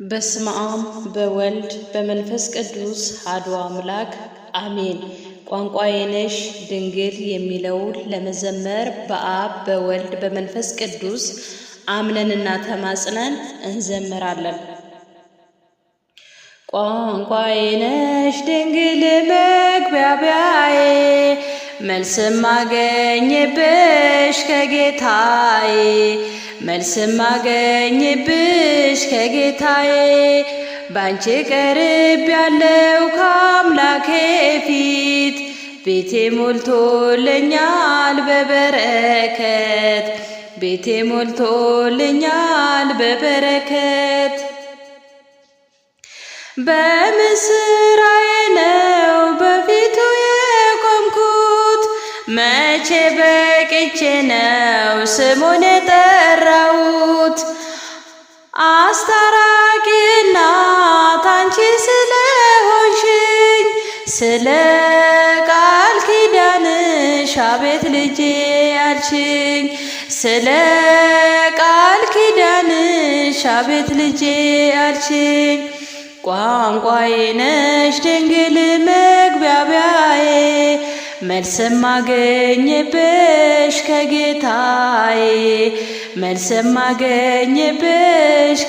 በስመ አብ በወልድ በመንፈስ ቅዱስ አሐዱ አምላክ አሜን። ቋንቋዬ ነሽ ድንግል የሚለውን ለመዘመር በአብ በወልድ በመንፈስ ቅዱስ አምነንና ተማጽነን እንዘምራለን። ቋንቋዬ ነሽ ድንግል መግባቢያዬ፣ መልስ ማገኝብሽ ከጌታዬ፣ መልስ ማገኝብሽ ከጌታዬ። ባንቺ ቀርብ ያለው ከአምላኬ ፊት፣ ቤቴ ሞልቶልኛል በበረከት፣ ቤቴ ሞልቶልኛል በበረከት። በምስራዬ ነው በፊቱ የቆምኩት፣ መቼ በቅቼ ነው ስሙን የጠራሁት። አስታራቂ እናት አንቺ ስለሆንሽኝ፣ ስለ ቃል ኪዳንሽ አቤት ልጄ አልሽኝ። ስለ ቃል ኪዳንሽ አቤት ልጄ አልሽኝ። ቋንቋዬ ነሽ ድንግል መግባቢያዬ፣ መልስ ማገኝብሽ ከጌታዬ፣ መልስ ማገኝብሽ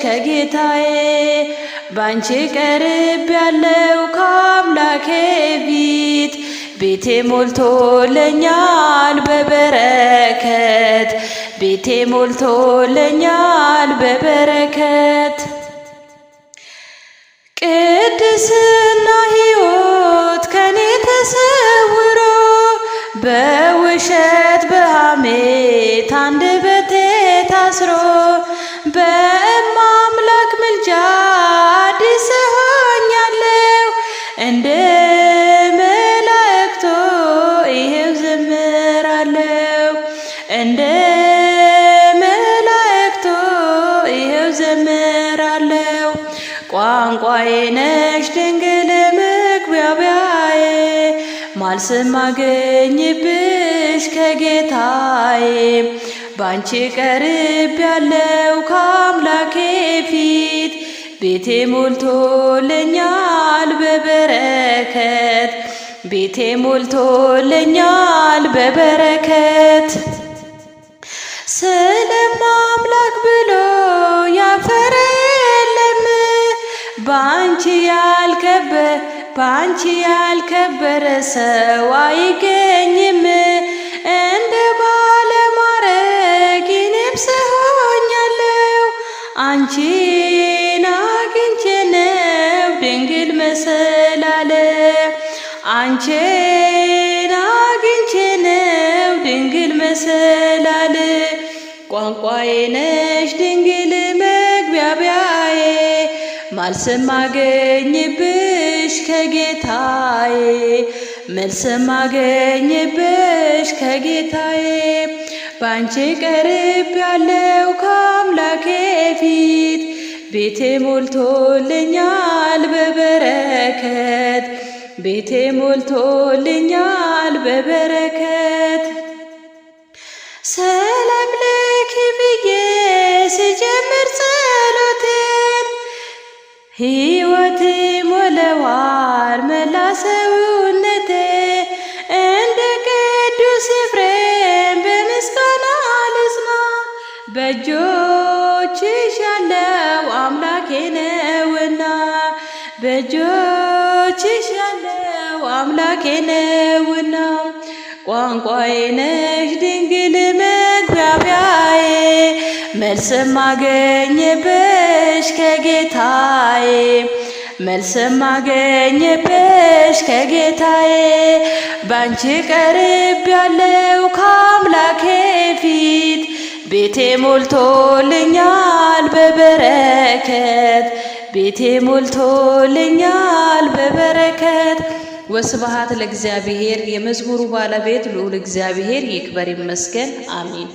ከጌታዬ። ባንቺ ቀርብ ያለው ከአምላኬ ፊት፣ ቤቴ ሞልቶልኛል በበረከት፣ ቤቴ ሞልቶልኛል በበረከት። ቅድስና ሕይወት ከኔ ተሰውሮ፣ በውሸት በሐሜት አንደበቴ ታስሮ፣ በአምላክ ምልጃ አዲስ ሆኛለሁ። እንደ መላእክቶ ይሄው ዘምራለሁ፣ እንደ መላእክቶ ይሄው ዘምራለሁ። ቋንቋዬ ነሽ ድንግል መግባቢያዬ፣ መልስ ማገኝብሽ ከጌታዬ። ባንቺ ቀርብ ያለው ከአምላኬ ፊት፣ ቤቴ ሞልቶልኛል በበረከት፣ ቤቴ ሞልቶልኛል በበረከት። ስለማምላክ ብሎ ያፈረ የለም፣ ባንቺ ያልከበረ ሰው አይገኝም። እንደ ባለማዕረግ እኔም ሰው ሆኛለሁ፣ አንቺን አግኝቼ ነው ድንግል መሰላለ፣ አንቺን አግኝቼ ነው ድንግል መሰላለ። ቋንቋዬ ነሽ ድንግል መግባቢያዬ፣ መልስ ማገኝብሽ ከጌታዬ፣ መልስ ማገኝብሽ ከጌታዬ። ባንቺ ቀርብ ያለው ከአምላኬ ፊት፣ ቤቴ ሞልቶልኛል በበረከት፣ ቤቴ ሞልቶልኛል በበረከት። ሰላም ለኪ ብዬ ስጀምር ጸሎቴን፣ ሕይወት ሞላዋል መላ ሰውነቴ። እንደ ቅዱስ ኤፍሬም በምስጋና ልጽና፣ በእጆችሽ ያለው አምላኬ ነውና፣ በእጆችሽ ያለው አምላኬ ነውና። ቋንቋዬ ነሽ ድንግል መግባቢያዬ፣ መልስ ማገኝብሽ ከጌታዬ፣ መልስ ማገኝብሽ ከጌታዬ። ባንቺ ቀርብ ያለው ከአምላኬ ፊት፣ ቤቴ ሞልቶልኛል በበረከት፣ ቤቴ ሞልቶልኛል በበረከት። ወስብሐት ለእግዚአብሔር። የመዝሙሩ ባለቤት ልዑል እግዚአብሔር ይክበር ይመስገን። አሜን።